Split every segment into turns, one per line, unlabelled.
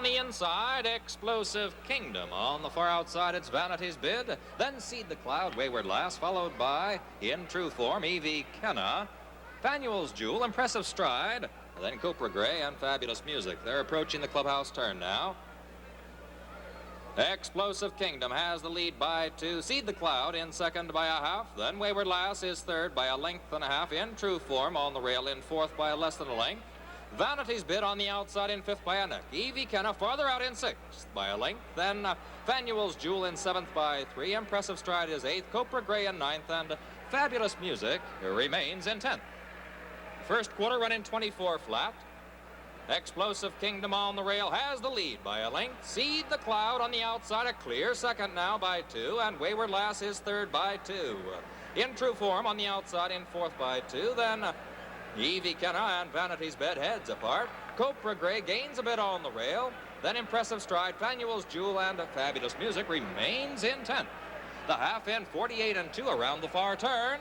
On the inside, Explosive Kingdom. On the far outside, it's Vanity's Bid. Then Seed the Cloud, Wayward Lass, followed by, in true form, Evie Kenna, Fanuel's Jewel, Impressive Stride, then Copra Gray and Fabulous Music. They're approaching the clubhouse turn now. Explosive Kingdom has the lead by 2. Seed the Cloud in second by a half. Then Wayward Lass is third by a length and a half. In true form on the rail in fourth by less than a length. Vanity's Bid on the outside in fifth by a neck. Evie Kenna farther out in sixth by a length. Then Fanuel's Jewel in seventh by 3. Impressive Stride is eighth. Copra Gray in ninth. And Fabulous Music remains in 10th. First quarter run in 24 flat. Explosive Kingdom on the rail has the lead by a length. Seed the Cloud on the outside, a clear second now by 2, and Wayward Lass is third by 2. In true form on the outside in fourth by 2, then Evie Kenna and Vanity's Bid heads apart. Copra Gray gains a bit on the rail. Then Impressive Stride, Fanuel's Jewel, and Fabulous Music remains in 10th. The half in 48 and 2 around the far turn.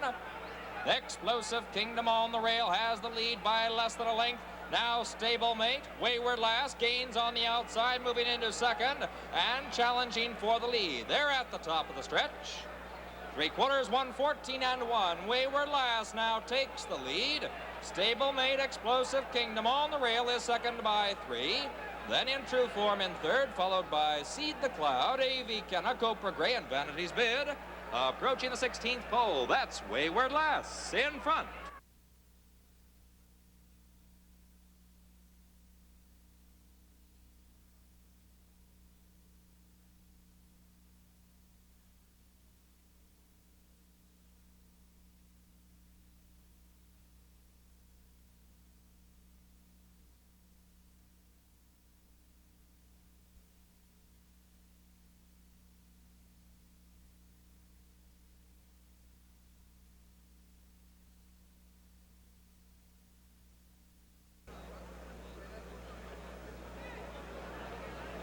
Explosive Kingdom on the rail has the lead by less than a length. Now Stablemate, Wayward Lass gains on the outside, moving into second and challenging for the lead. They're at the top of the stretch. 3/4, 1:14 and 1. Wayward Lass now takes the lead. Stablemate, Explosive Kingdom on the rail is second by 3. Then in true form in third, followed by Seed the Cloud, Evie Kenna, Copra Gray, and Vanity's Bid. Approaching the 16th pole, that's Wayward Lass in front.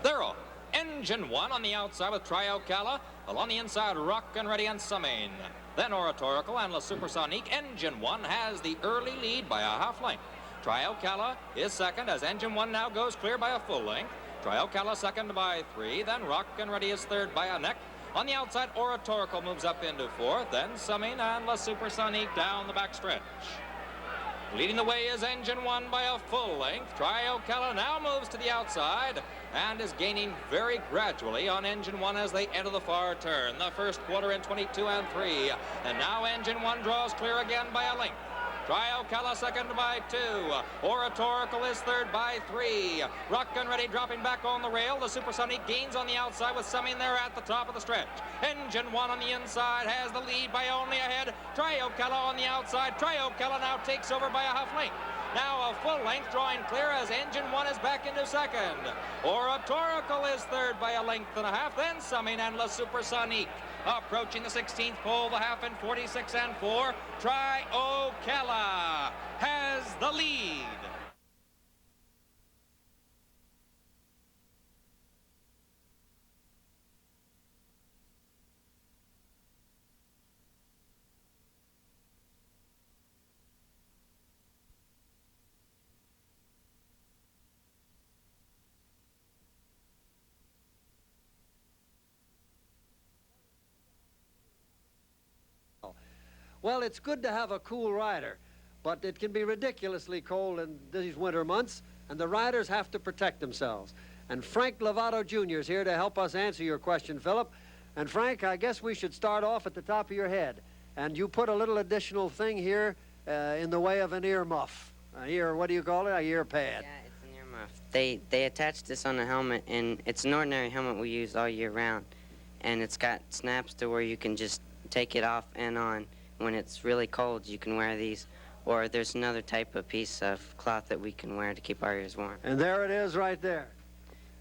They're off. Engine 1 on the outside with Triocala. Along the inside, Rock and Ready and Summing. Then Oratorical and La Supersonique. Engine 1 has the early lead by a half length. Triocala is second as Engine 1 now goes clear by a full length. Triocala second by 3. Then Rock and Ready is third by a neck. On the outside, Oratorical moves up into fourth. Then Summing and La Supersonique down the back stretch. Leading the way is Engine 1 by a full length. Triocala now moves to the outside and is gaining very gradually on Engine 1 as they enter the far turn. The first quarter in 22 and 3. And now Engine 1 draws clear again by a length. Triocala second by 2. Oratorical is third by 3. Rock and Ready dropping back on the rail. The Supersonic gains on the outside with Summing there at the top of the stretch. Engine 1 on the inside has the lead by only a head. Triocala on the outside. Triocala now takes over by a half length. Now a full length drawing clear as Engine 1 is back into second. Oratorical is third by a length and a half. Then Summing and La Supersonique. Approaching the 16th pole, the half in 46 and 4. Triocala has the lead.
Well, it's good to have a cool rider, but it can be ridiculously cold in these winter months, and the riders have to protect themselves. And Frank Lovato Jr. is here to help us answer your question, Philip. And Frank, I guess we should start off at the top of your head. And you put a little additional thing here in the way of an ear muff. What do you call it? A ear pad.
Yeah, it's an ear muff. They attached this on the helmet, and it's an ordinary helmet we use all year round. And it's got snaps to where you can just take it off and on. When it's really cold, you can wear these. Or there's another type of piece of cloth that we can wear to keep our ears warm.
And there it is right there.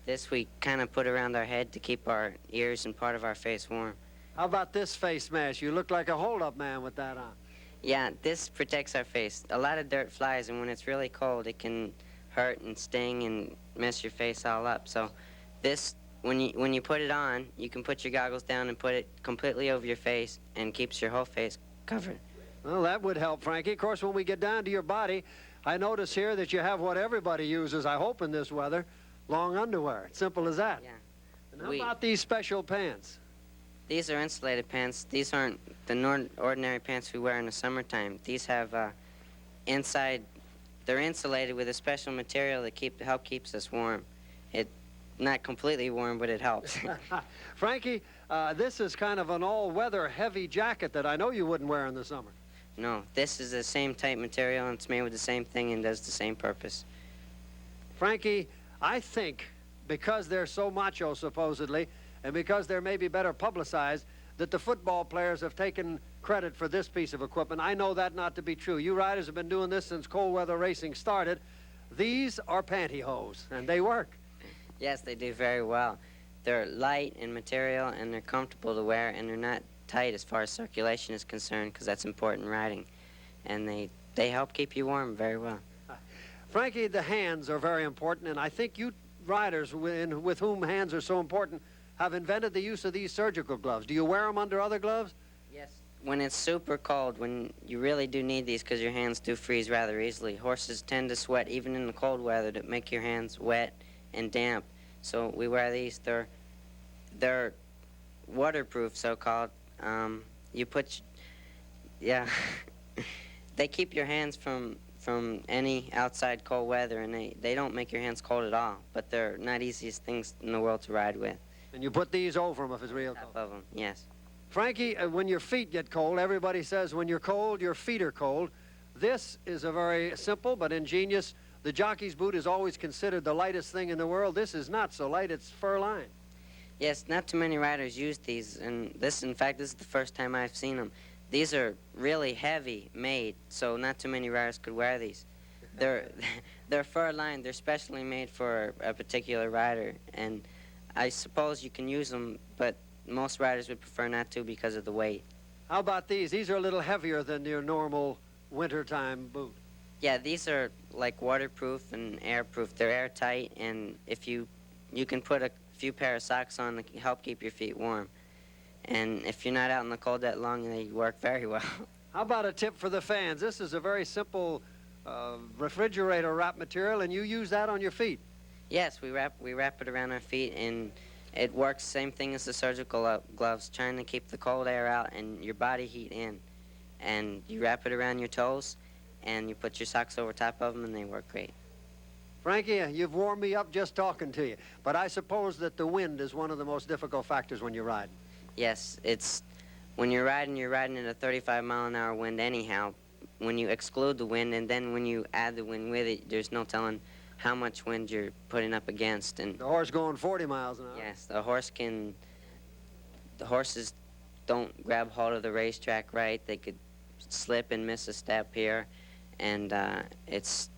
This we kind of put around our head to keep our ears and part of our face warm.
How about this face mask? You look like a hold-up man with that on.
Yeah, this protects our face. A lot of dirt flies, and when it's really cold, it can hurt and sting and mess your face all up. So this, when you put it on, you can put your goggles down and put it completely over your face and keeps your whole face covered.
Well, that would help, Frankie. Of course, when we get down to your body, I notice here that you have what everybody uses, I hope, in this weather, long underwear. It's simple as that.
Yeah.
And how about these special pants?
These are insulated pants. These aren't the ordinary pants we wear in the summertime. These have inside, they're insulated with a special material that help keeps us warm. Not completely warm, but it helps.
Frankie, this is kind of an all-weather heavy jacket that I know you wouldn't wear in the summer.
No, this is the same type material, and it's made with the same thing and does the same purpose.
Frankie, I think because they're so macho, supposedly, and because they're maybe better publicized, that the football players have taken credit for this piece of equipment. I know that not to be true. You riders have been doing this since cold weather racing started. These are pantyhose, and they work.
Yes, they do very well. They're light in material, and they're comfortable to wear, and they're not tight as far as circulation is concerned, because that's important in riding. And they help keep you warm very well.
Frankie, the hands are very important, and I think you riders with whom hands are so important have invented the use of these surgical gloves. Do you wear them under other gloves?
Yes. When it's super cold, when you really do need these because your hands do freeze rather easily. Horses tend to sweat even in the cold weather to make your hands wet and damp. So we wear these. They're waterproof, so-called. Yeah. They keep your hands from any outside cold weather, and they don't make your hands cold at all, but they're not easiest things in the world to ride with.
And you put these over them if it's real cold?
Top of them, yes.
Frankie, when your feet get cold, everybody says when you're cold, your feet are cold. This is a very simple but ingenious. The jockey's boot is always considered the lightest thing in the world. This is not so light, it's fur-lined.
Yes, not too many riders use these, and in fact, this is the first time I've seen them. These are really heavy made, so not too many riders could wear these. They're fur-lined. They're specially made for a particular rider, and I suppose you can use them, but most riders would prefer not to because of the weight.
How about these? These are a little heavier than your normal wintertime boot.
Yeah, these are like waterproof and airproof. They're airtight, and if you can put a few pair of socks on to help keep your feet warm. And if you're not out in the cold that long, they work very well.
How about a tip for the fans? This is a very simple refrigerator wrap material, and you use that on your feet.
Yes, we wrap it around our feet, and it works same thing as the surgical gloves, trying to keep the cold air out and your body heat in. And you wrap it around your toes, and you put your socks over top of them, and they work great.
Frankie, you've warmed me up just talking to you, but I suppose that the wind is one of the most difficult factors when you're riding.
Yes, when you're riding at a 35-mile-an-hour wind anyhow. When you exclude the wind, and then when you add the wind with it, there's no telling how much wind you're putting up against. And
the horse going 40 miles an hour.
Yes, the horses don't grab hold of the racetrack right. They could slip and miss a step here, and it's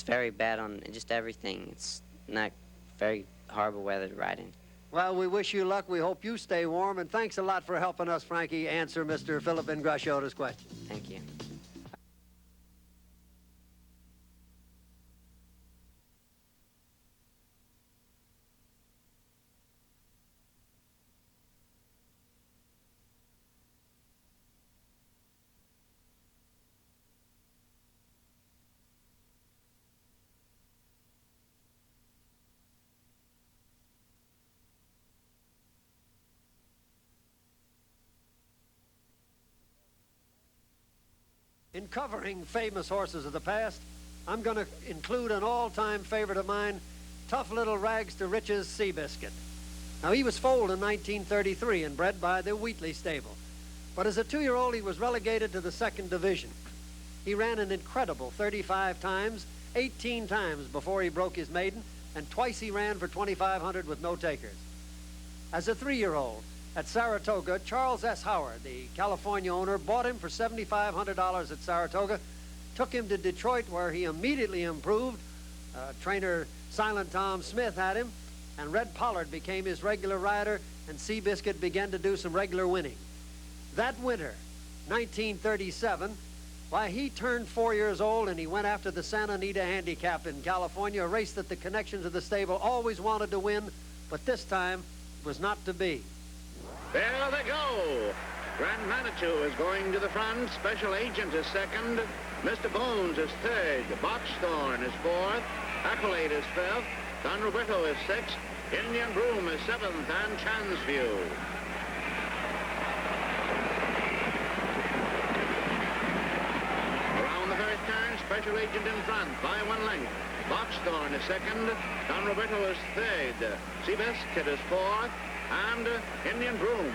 very bad on just everything. It's not very horrible weather to ride in.
Well, we wish you luck. We hope you stay warm, and thanks a lot for helping us, Frankie, answer Mr. Philip Ingrassiota's question.
Thank you.
In covering famous horses of the past, I'm going to include an all-time favorite of mine, tough little rags to riches SEABISCUIT. Now, he was foaled in 1933 and bred by the Wheatley stable. But as a 2-year-old, he was relegated to the 2nd division. He ran an incredible 35 times, 18 times before he broke his maiden, and twice he ran for 2,500 with no takers. As a 3-year-old, at Saratoga, Charles S. Howard, the California owner, bought him for $7,500 at Saratoga, took him to Detroit where he immediately improved. Trainer Silent Tom Smith had him, and Red Pollard became his regular rider, and SEABISCUIT began to do some regular winning. That winter, 1937, why, he turned 4 years old and he went after the Santa Anita Handicap in California, a race that the connections of the stable always wanted to win, but this time was not to be.
There they go. Grand Manitou is going to the front. Special Agent is second. Mr. Bones is third. Boxthorn is fourth. Accolade is fifth. Don Roberto is 6th. Indian Broom is 7th, and Chance View. Around the first turn, Special Agent in front by 1 length. Boxthorn is 2nd. Don Roberto is 3rd. Seabiscuit is 4th, and Indian Broom.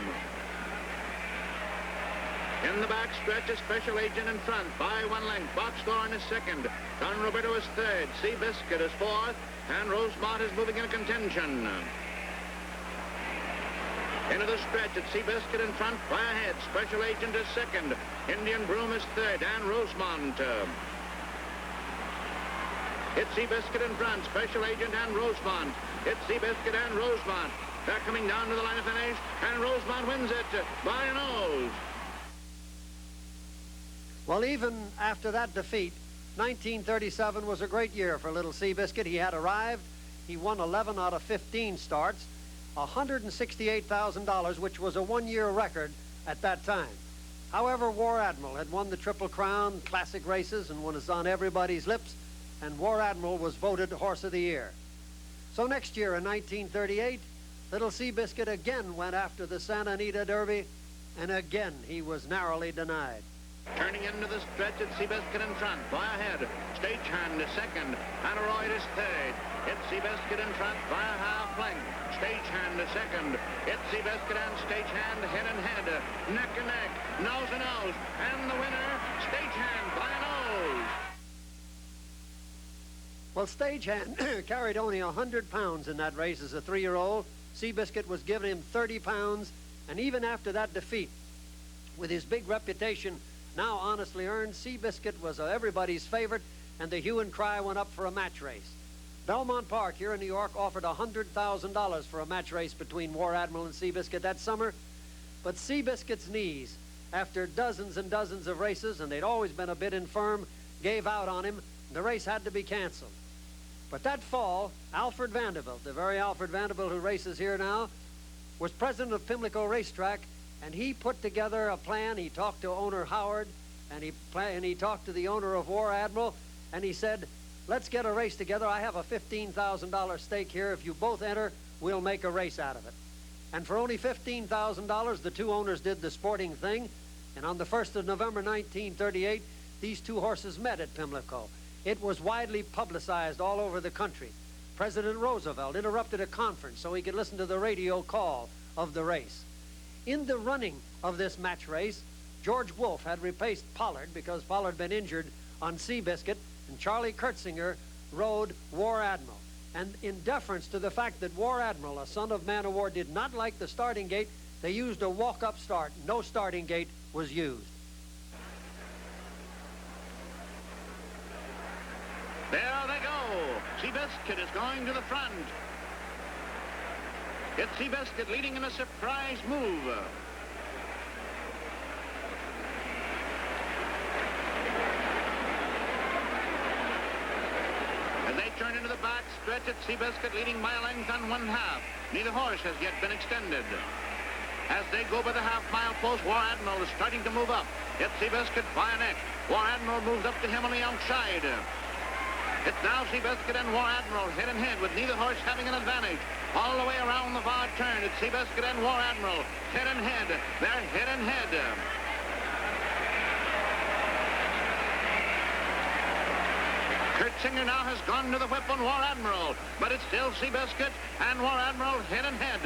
In the back stretch, a Special Agent in front by 1 length. Boxthorn is 2nd. Don Roberto is 3rd. Seabiscuit is 4th. And Rosemont is moving in contention. Into the stretch, it's Seabiscuit in front by a head. Special Agent is 2nd. Indian Broom is 3rd. And Rosemont. It's Seabiscuit in front. Special Agent and Rosemont. It's Seabiscuit and Rosemont. They're coming down to the line of finish. And Rosemont wins it by a nose.
Well, even after that defeat, 1937 was a great year for little Seabiscuit. He had arrived. He won 11 out of 15 starts, $168,000, which was a one-year record at that time. However, War Admiral had won the Triple Crown Classic races and was on everybody's lips, and War Admiral was voted Horse of the Year. So next year in 1938, little Seabiscuit again went after the Santa Anita Derby, and again he was narrowly denied.
Turning into the stretch, it's Seabiscuit in front by a head. Stagehand is 2nd. Aneroid is 3rd. It's Seabiscuit in front by a half length. Stagehand is 2nd. It's Seabiscuit and Stagehand head and head, neck and neck, nose and nose, and the winner, Stagehand by a nose.
Well, Stagehand carried only 100 pounds in that race as a 3-year-old. Seabiscuit was giving him 30 pounds, and even after that defeat, with his big reputation now honestly earned, Seabiscuit was everybody's favorite, and the hue and cry went up for a match race. Belmont Park here in New York offered $100,000 for a match race between War Admiral and Seabiscuit that summer, but Seabiscuit's knees, after dozens and dozens of races, and they'd always been a bit infirm, gave out on him, and the race had to be canceled. But that fall, Alfred Vanderbilt, the very Alfred Vanderbilt who races here now, was president of Pimlico Racetrack, and he put together a plan. He talked to owner Howard, and he talked to the owner of War Admiral, and he said, let's get a race together. I have a $15,000 stake here. If you both enter, we'll make a race out of it. And for only $15,000, the two owners did the sporting thing, and on the 1st of November 1938, these two horses met at Pimlico. It was widely publicized all over the country. President Roosevelt interrupted a conference so he could listen to the radio call of the race. In the running of this match race, George Wolfe had replaced Pollard because Pollard had been injured on Seabiscuit, and Charlie Kurtzinger rode War Admiral. And in deference to the fact that War Admiral, a son of Man of War, did not like the starting gate, they used a walk-up start. No starting gate was used.
There they go. Seabiscuit is going to the front. It's Seabiscuit leading in a surprise move. As they turn into the back stretch, it's Seabiscuit leading by a length and 1/2. Neither horse has yet been extended. As they go by the half-mile post, War Admiral is starting to move up. It's Seabiscuit by a neck. War Admiral moves up to him on the outside. It's now Seabiscuit and War Admiral head and head, with neither horse having an advantage. All the way around the far turn, it's Seabiscuit and War Admiral head and head. They're head and head. Kurtzinger now has gone to the whip on War Admiral, but it's still Seabiscuit and War Admiral head and head.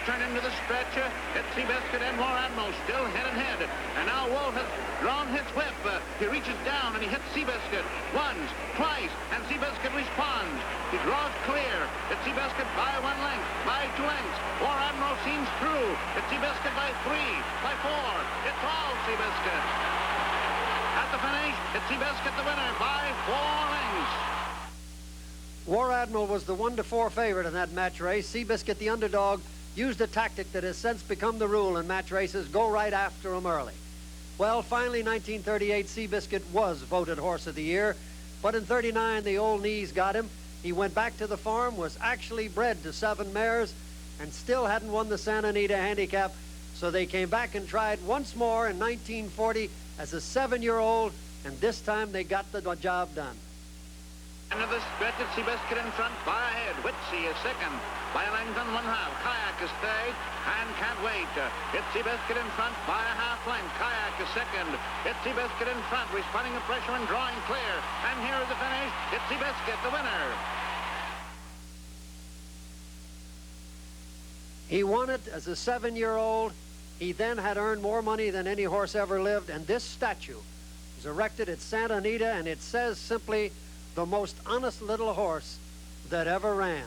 Turn into the stretch, it's Seabiscuit and War Admiral still head and head. And now Wolfe has drawn his whip. He reaches down and he hits Seabiscuit once, twice, and Seabiscuit responds. He draws clear. It's Seabiscuit by 1 length, by 2 lengths. War Admiral seems through. It's Seabiscuit by 3, by 4. It's all Seabiscuit. At the finish, it's Seabiscuit the winner by 4 lengths.
War Admiral was the 1-4 favorite in that match race. Seabiscuit, the underdog, used a tactic that has since become the rule in match races: go right after them early. Well, finally, 1938, Seabiscuit was voted Horse of the Year, but in 39, the old knees got him. He went back to the farm, was actually bred to 7 mares, and still hadn't won the Santa Anita Handicap, So they came back and tried once more in 1940 as a 7-year-old, and this time they got the job done.
End of the stretch, it's Seabiscuit in front by a head. Whitsey is second by a length and 1/2. Kayak is third and can't wait. It's Seabiscuit in front by a 1/2 length. Kayak is second. It's Seabiscuit in front, responding to pressure and drawing clear. And here is the finish. It's Seabiscuit, the winner.
He won it as a 7-year-old. He then had earned more money than any horse ever lived, and this statue was erected at Santa Anita, and it says simply, the most honest little horse that ever ran.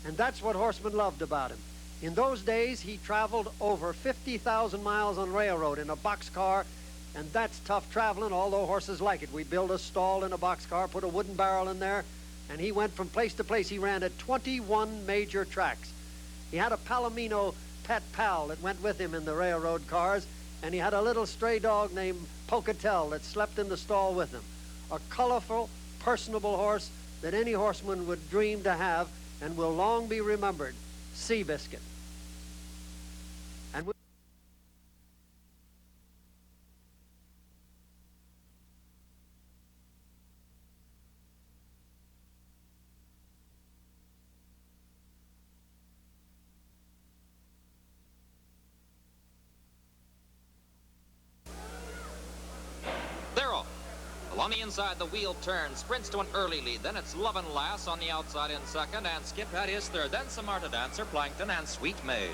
And that's what horsemen loved about him. In those days, he traveled over 50,000 miles on railroad in a boxcar, and that's tough traveling, although horses like it. We built a stall in a boxcar, put a wooden barrel in there, and he went from place to place. He ran at 21 major tracks. He had a Palomino pet pal that went with him in the railroad cars, and he had a little stray dog named Pocatello that slept in the stall with him. A colorful, personable horse that any horseman would dream to have and will long be remembered, Seabiscuit. And
On the inside, the wheel turns, sprints to an early lead. Then it's Love and Lass on the outside in second, and Skip at his third. Then Samarta Dancer, Plankton, and Sweet Maid.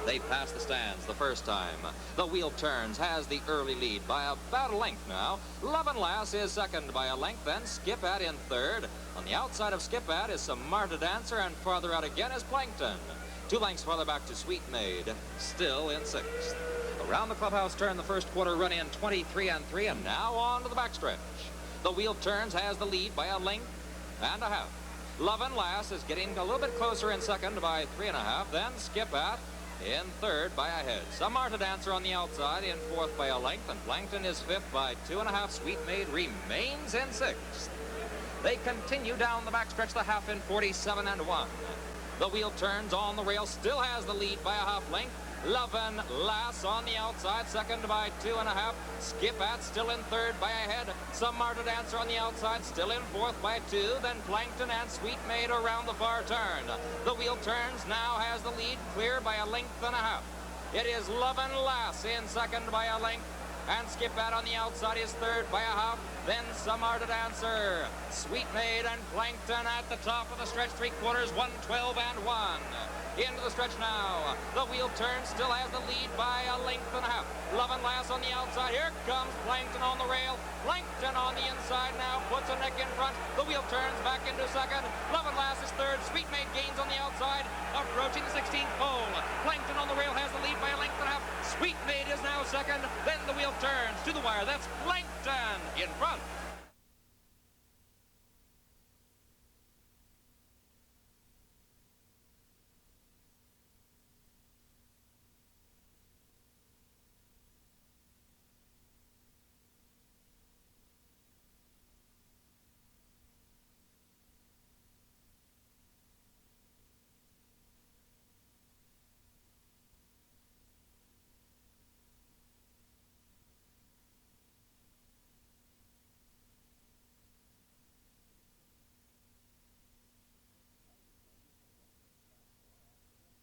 They pass the stands the first time. The wheel turns, has the early lead by about a length now. Love and Lass is second by a length, then Skip at in third. On the outside of Skip at is Samarta Dancer, and farther out again is Plankton. 2 lengths farther back to Sweet Maid, still in sixth. Around the clubhouse turn, the first quarter run in 23 and 3, and now on to the backstretch. The wheel turns, has the lead by a length and a half. Love and Lass is getting a little bit closer in second by 3.5. Then Skip at in third by a head. Samarta Dancer on the outside in fourth by a length, and Plankton is fifth by 2.5. Sweet Maid remains in sixth. They continue down the backstretch, the half in 47 and 1. The wheel turns on the rail, still has the lead by a half length. Love and Lass on the outside, second by 2.5. Skip at still in third by a head. Samarta Dancer on the outside, still in fourth by 2. Then Plankton and Sweet Maid around the far turn. The wheel turns, now has the lead clear by a length and a half. It is Love and Lass in second by a length. And Skip at on the outside is third by a half. Then Samarta Dancer, Sweet Maid, and Plankton at the top of the stretch, 3/4, 1:12 and 1. Into the stretch now. The wheel turns, still has the lead by a length and a half. Love and Lass on the outside. Here comes Plankton on the rail. Plankton on the inside now, puts a neck in front. The wheel turns back into second. Love and Lass is third. Sweet Maid gains on the outside, approaching the 16th pole. Plankton on the rail has the lead by a length and a half. Sweet Maid is now second. Then the wheel turns to the wire. That's Plankton in front.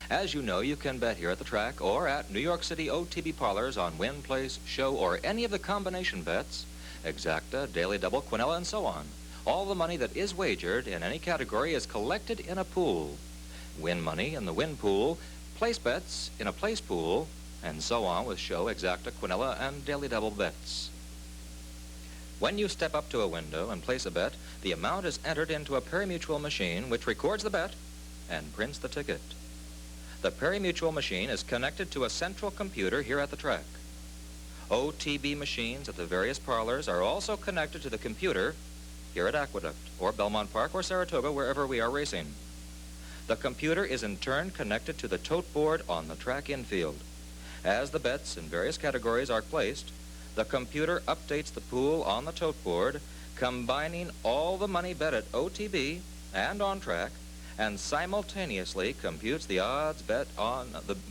As you know, you can bet here at the track or at New York City OTB parlors on win, place, show, or any of the combination bets, exacta, daily double, quinella, and so on. All the money that is wagered in any category is collected in a pool. Win money in the win pool, place bets in a place pool, and so on with show, exacta, quinella, and daily double bets. When you step up to a window and place a bet, the amount is entered into a pari-mutuel machine which records the bet and prints the ticket. The pari-mutuel machine is connected to a central computer here at the track. OTB machines at the various parlors are also connected to the computer here at Aqueduct, or Belmont Park, or Saratoga, wherever we are racing. The computer is in turn connected to the tote board on the track infield. As the bets in various categories are placed, the computer updates the pool on the tote board, combining all the money bet at OTB and on track, and simultaneously computes the odds bet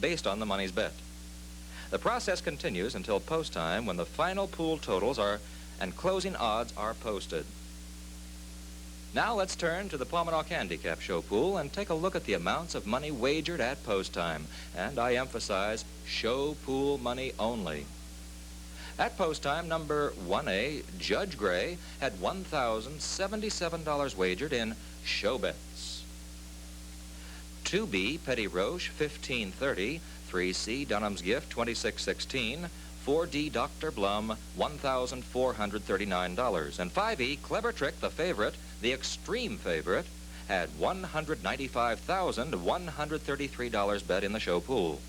based on the money's bet. The process continues until post time, when the final pool totals and closing odds are posted. Now let's turn to the Paumanok Handicap Show pool and take a look at the amounts of money wagered at post time. And I emphasize, show pool money only. At post time, number 1A, Judge Gray, had $1,077 wagered in show bets. 2B, Petty Roche, $1,530. 3C, Dunham's Gift, $26.16. 4D, Dr. Blum, $1,439. And 5E, Clever Trick, the favorite, the extreme favorite, had $195,133 bet in the show pool.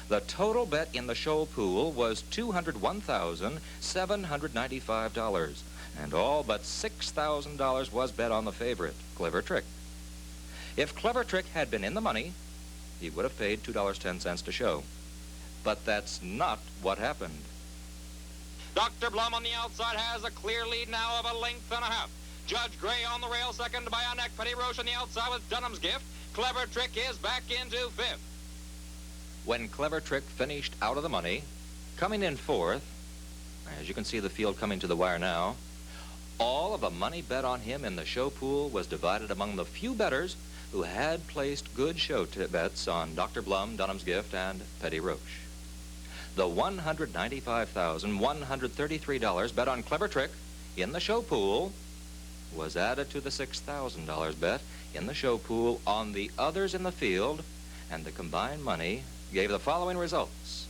The total bet in the show pool was $201,795, and all but $6,000 was bet on the favorite, Clever Trick. If Clever Trick had been in the money, he would have paid $2.10 to show. But that's not what happened. Dr. Blum on the outside has a clear lead now of 1.5 lengths. Judge Gray on the rail, second by a neck. Petty Roche on the outside with Dunham's Gift. Clever Trick is back into fifth. When Clever Trick finished out of the money, coming in fourth, as you can see the field coming to the wire now, all of the money bet on him in the show pool was divided among the few bettors who had placed good show bets on Dr. Blum, Dunham's Gift, and Petty Roche. The $195,133 bet on Clever Trick in the show pool was added to the $6,000 bet in the show pool on the others in the field, and the combined money gave the following results.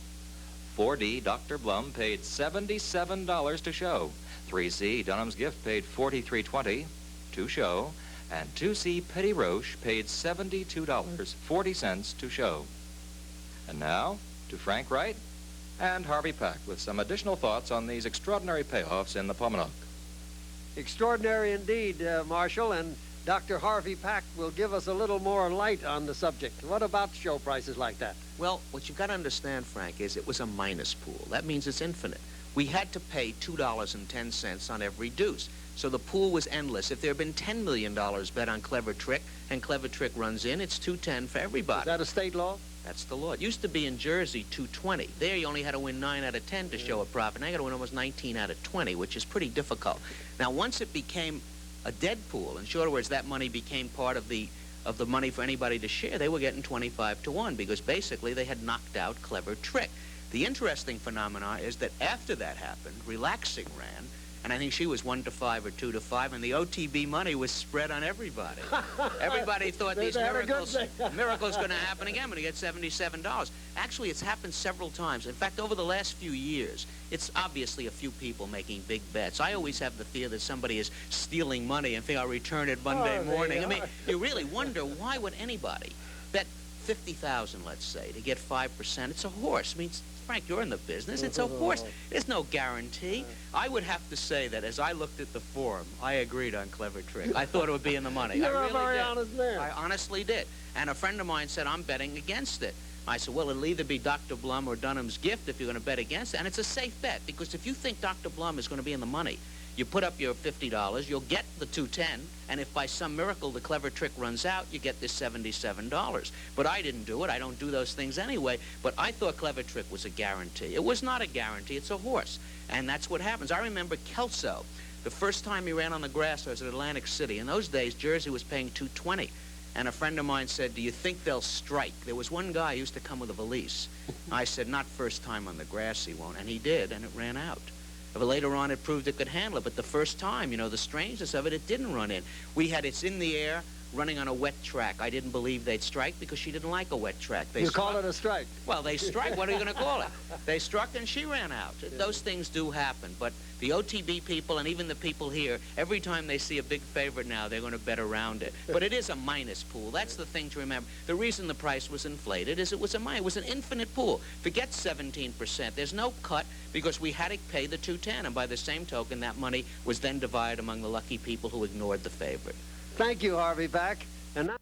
4D, Dr. Blum, paid $77 to show. 3C, Dunham's Gift, paid $43.20 to show. And 2C, Petty Roche, paid $72.40 to show. And now, to Frank Wright and Harvey Pack with some additional thoughts on these extraordinary payoffs in the Paumanok.
Extraordinary indeed, Marshall, and Dr. Harvey Pack will give us a little more light on the subject. What about show prices like that?
Well, what you've got to understand, Frank, is it was a minus pool. That means it's infinite. We had to pay $2.10 on every deuce. So the pool was endless. If there had been $10 million bet on Clever Trick, and Clever Trick runs in, it's $2.10 for everybody.
Is that a state law?
That's the law. It used to be in Jersey $2.20. There you only had to win 9 out of 10 to show a profit. Now you got to win almost 19 out of 20, which is pretty difficult. Now once it became a dead pool, in short words, that money became part of the money for anybody to share, they were getting 25 to 1 because basically they had knocked out Clever Trick. The interesting phenomena is that after that happened, Relaxing ran, and I think she was 1 to 5 or 2 to 5, and the OTB money was spread on everybody. Everybody thought these miracles going to happen again when you get $77. Actually, it's happened several times. In fact, over the last few years, it's obviously a few people making big bets. I always have the fear that somebody is stealing money and think I'll return it Monday morning. I mean, you really wonder, why would anybody bet $50,000, let's say, to get 5%? It's a horse. I mean, Frank, you're in the business. It's a horse. There's no guarantee. I would have to say that as I looked at the form, I agreed on Clever Trick. I thought it would be in the money.
You're
I really
a very
did.
honest man.
I honestly did. And a friend of mine said, I'm betting against it. I said, well, it'll either be Dr. Blum or Dunham's Gift if you're going to bet against it. And it's a safe bet, because if you think Dr. Blum is going to be in the money, you put up your $50, you'll get the $2.10, and if by some miracle the Clever Trick runs out, you get this $77. But I didn't do it. I don't do those things anyway. But I thought Clever Trick was a guarantee. It was not a guarantee. It's a horse. And that's what happens. I remember Kelso. The first time he ran on the grass, I was at Atlantic City. In those days, Jersey was paying $2.20. And a friend of mine said, do you think they'll strike? There was one guy who used to come with a valise. I said, not first time on the grass, he won't. And he did, and it ran out. But later on, it proved it could handle it. But the first time, you know, the strangeness of it, it didn't run in. It's in the air, running on a wet track. I didn't believe they'd strike because she didn't like a wet track.
You call it a strike?
Well, they strike. What are you going to call it? They struck and she ran out. Those things do happen. But the OTB people and even the people here, every time they see a big favorite now, they're going to bet around it. But it is a minus pool. That's the thing to remember. The reason the price was inflated is it was it was an infinite pool. Forget 17%. There's no cut because we had to pay the $2.10. And by the same token, that money was then divided among the lucky people who ignored the favorite.
Thank you, Harvey Pack. And now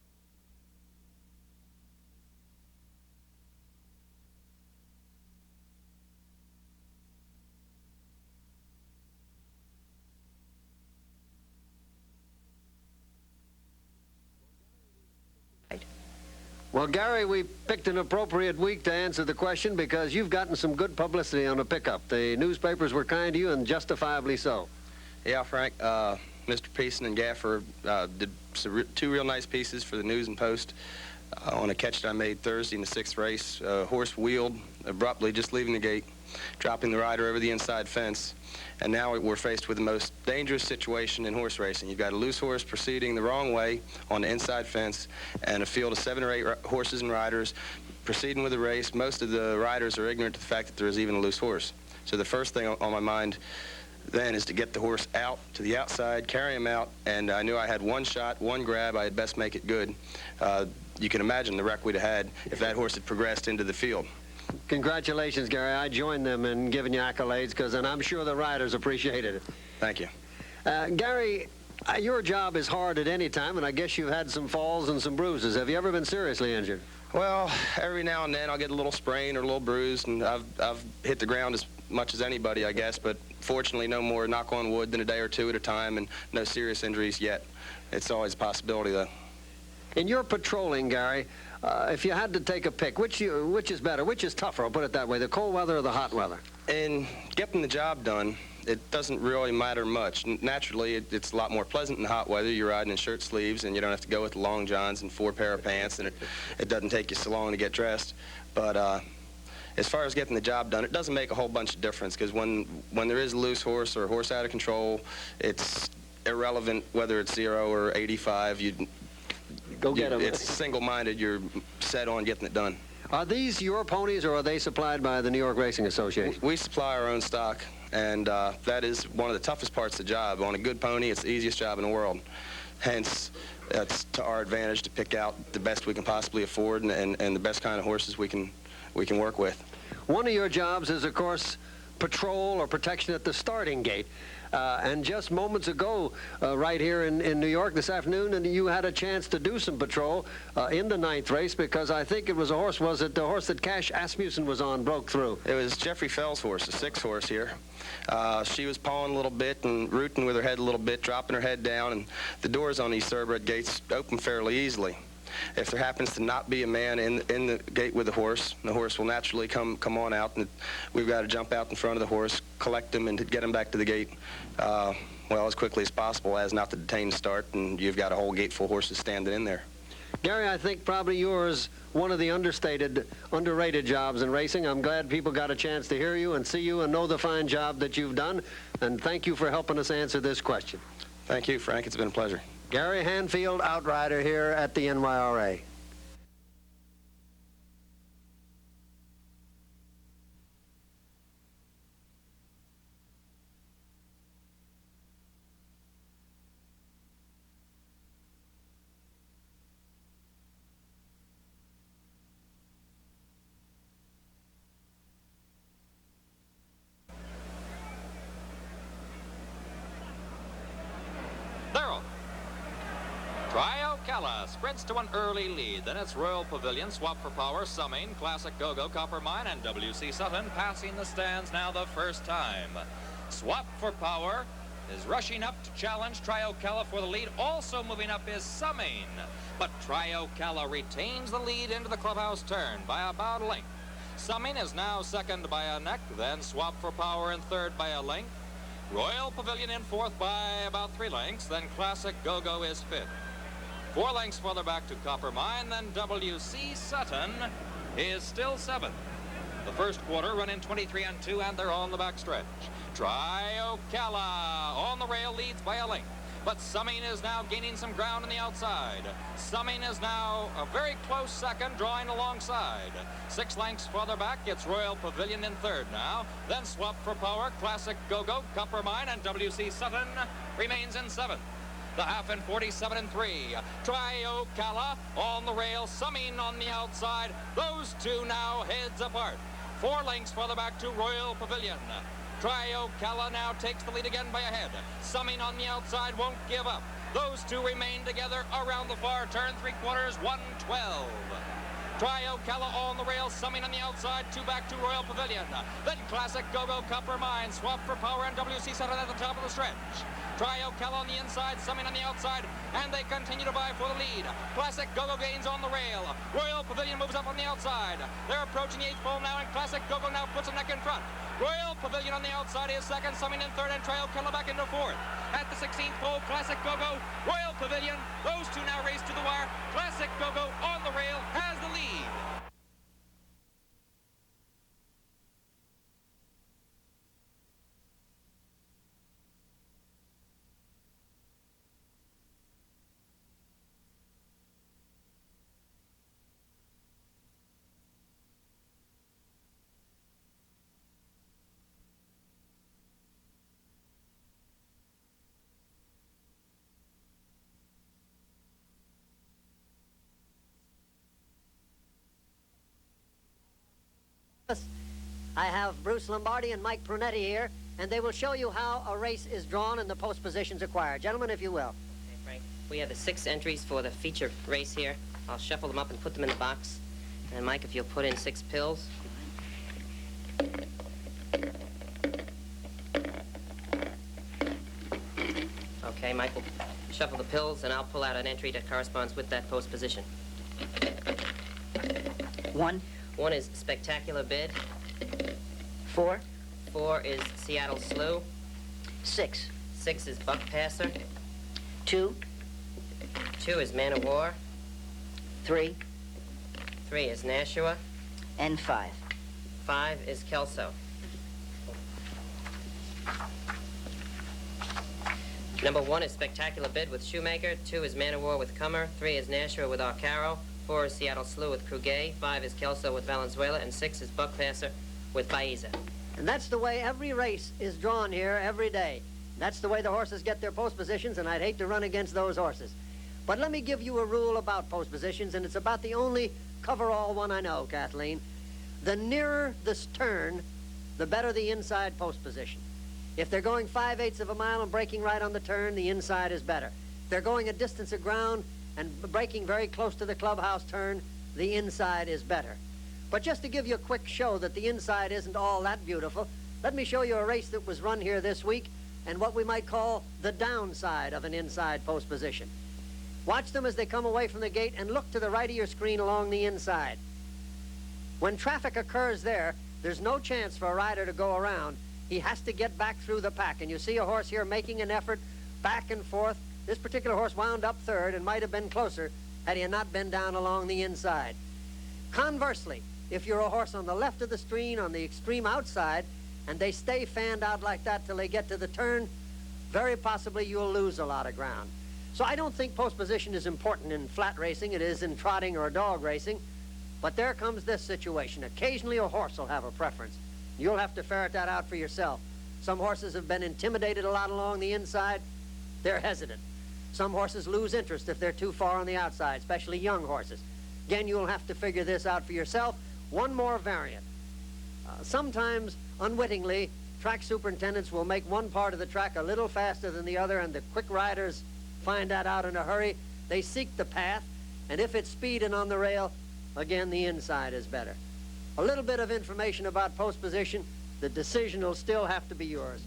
Well, Gary, we picked an appropriate week to answer the question because you've gotten some good publicity on the pickup. The newspapers were kind to you, and justifiably so.
Yeah, Frank. Mr. Peason and Gaffer did two real nice pieces for the News and Post on a catch that I made Thursday in the 6th race. Horse wheeled abruptly just leaving the gate, dropping the rider over the inside fence. And now we're faced with the most dangerous situation in horse racing. You've got a loose horse proceeding the wrong way on the inside fence and a field of 7 or 8 horses and riders proceeding with the race. Most of the riders are ignorant to the fact that there is even a loose horse. So the first thing on my mind then is to get the horse out to the outside, carry him out, and I knew I had one shot, one grab. I had best make it good. You can imagine the wreck we'd have had if that horse had progressed into the field.
Congratulations, Gary. I joined them in giving you accolades, and I'm sure the riders appreciated it.
Thank you.
Gary, your job is hard at any time, and I guess you've had some falls and some bruises. Have you ever been seriously injured?
Well, every now and then I'll get a little sprain or a little bruise, and I've hit the ground as much as anybody, I guess, but fortunately no more, knock on wood, than a day or two at a time, and no serious injuries yet. It's always a possibility, though.
In your patrolling, Gary, if you had to take a pick, which is better, which is tougher, I'll put it that way, the cold weather or the hot weather?
In getting the job done, it doesn't really matter much. Naturally, it's a lot more pleasant in hot weather. You're riding in shirt sleeves, and you don't have to go with long johns and 4 pair of pants, and it doesn't take you so long to get dressed. But as far as getting the job done, it doesn't make a whole bunch of difference, because when there is a loose horse or a horse out of control, it's irrelevant whether it's 0 or 85.
Go get them.
It's single-minded. You're set on getting it done.
Are these your ponies, or are they supplied by the New York Racing Association?
We supply our own stock, and that is one of the toughest parts of the job. On a good pony, it's the easiest job in the world. Hence, it's to our advantage to pick out the best we can possibly afford and the best kind of horses we can work with.
One of your jobs is, of course, patrol or protection at the starting gate. And just moments ago, right here in New York this afternoon, and you had a chance to do some patrol in the 9th race, because I think it was a horse, was it the horse that Cash Asmussen was on, broke through?
It was Jeffrey Fell's horse, the 6th horse here. She was pawing a little bit and rooting with her head a little bit, dropping her head down, and the doors on these thoroughbred gates open fairly easily. If there happens to not be a man in the gate with the horse will naturally come on out, and we've got to jump out in front of the horse, collect him, and get him back to the gate, well, as quickly as possible, as not to detain the start, and you've got a whole gate full of horses standing in there.
Gary, I think probably yours one of the underrated jobs in racing. I'm glad people got a chance to hear you and see you and know the fine job that you've done, and thank you for helping us answer this question.
Thank you, Frank. It's been a pleasure.
Gary Hanfield, outrider here at the NYRA.
Triocala sprints to an early lead. Then it's Royal Pavilion, Swap for Power, Summing, Classic Go-Go, Copper Mine, and W.C. Sutton passing the stands now the first time. Swap for Power is rushing up to challenge Triocala for the lead. Also moving up is Summing. But Triocala retains the lead into the clubhouse turn by about a length. Summing is now second by a neck, then Swap for Power in third by a length. Royal Pavilion in fourth by about 3 lengths, then Classic Go-Go is fifth. 4 lengths further back to Copper Mine, then W.C. Sutton is still 7th. The first quarter run in 23-2, and they're on the back stretch. Triocala on the rail leads by a length, but Summing is now gaining some ground on the outside. Summing is now a very close second, drawing alongside. 6 lengths further back, it's Royal Pavilion in third now. Then Swap for Power, Classic Go-Go, Copper Mine, and W.C. Sutton remains in 7th. The half in 47-3. Triocala on the rail, Summing on the outside. Those two now heads apart. 4 lengths further back to Royal Pavilion. Triocala now takes the lead again by a head. Summing on the outside won't give up. Those two remain together around the far turn, 3/4, 112. Triocala on the rail, Summing on the outside, 2 back to Royal Pavilion. Then Classic Go-Go, Copper Mine, Swap for Power, and W.C. Sutton at the top of the stretch. Trio Cal on the inside, Summing on the outside, and they continue to vie for the lead. Classic Go-Go gains on the rail. Royal Pavilion moves up on the outside. They're approaching the 8th pole now, and Classic Go-Go now puts a neck in front. Royal Pavilion on the outside is second, Summing in third, and Trio Cal back into fourth. At the 16th pole, Classic Go-Go, Royal Pavilion, those two now race to the wire. Classic Go-Go on the rail has the lead.
I have Bruce Lombardi and Mike Brunetti here, and they will show you how a race is drawn and the post positions acquired. Gentlemen, if you will.
Okay, Frank. We have the 6 entries for the feature race here. I'll shuffle them up and put them in the box. And Mike, if you'll put in 6 pills. Okay, Mike will shuffle the pills, and I'll pull out an entry that corresponds with that post position.
1.
1 is Spectacular Bid.
4.
4 is Seattle Slew.
6.
6 is Buck Passer.
2.
2 is Man of War.
3.
3 is Nashua.
And 5.
5 is Kelso. Number 1 is Spectacular Bid with Shoemaker. 2 is Man of War with Comer. 3 is Nashua with Arcaro. 4 is Seattle Slew with Krugay. 5 is Kelso with Valenzuela. And 6 is Buck Passer with Baeza.
And that's the way every race is drawn here every day. That's the way the horses get their post positions, and I'd hate to run against those horses. But let me give you a rule about post positions, and it's about the only cover-all one I know, Kathleen. The nearer the turn, the better the inside post position. If they're going 5/8 of a mile and breaking right on the turn, the inside is better. If they're going a distance of ground and breaking very close to the clubhouse turn, the inside is better. But just to give you a quick show that the inside isn't all that beautiful, let me show you a race that was run here this week and what we might call the downside of an inside post position. Watch them as they come away from the gate and look to the right of your screen along the inside. When traffic occurs there, there's no chance for a rider to go around. He has to get back through the pack. And you see a horse here making an effort back and forth. This particular horse wound up third and might have been closer had he not been down along the inside. Conversely, if you're a horse on the left of the screen, on the extreme outside, and they stay fanned out like that till they get to the turn, very possibly you'll lose a lot of ground. So I don't think post position is important in flat racing. It is in trotting or dog racing. But there comes this situation. Occasionally a horse will have a preference. You'll have to ferret that out for yourself. Some horses have been intimidated a lot along the inside. They're hesitant. Some horses lose interest if they're too far on the outside, especially young horses. Again, you'll have to figure this out for yourself. One more variant. Sometimes, unwittingly, track superintendents will make one part of the track a little faster than the other, and the quick riders find that out in a hurry. They seek the path, and if it's speed and on the rail, again, the inside is better. A little bit of information about post position. The decision will still have to be yours.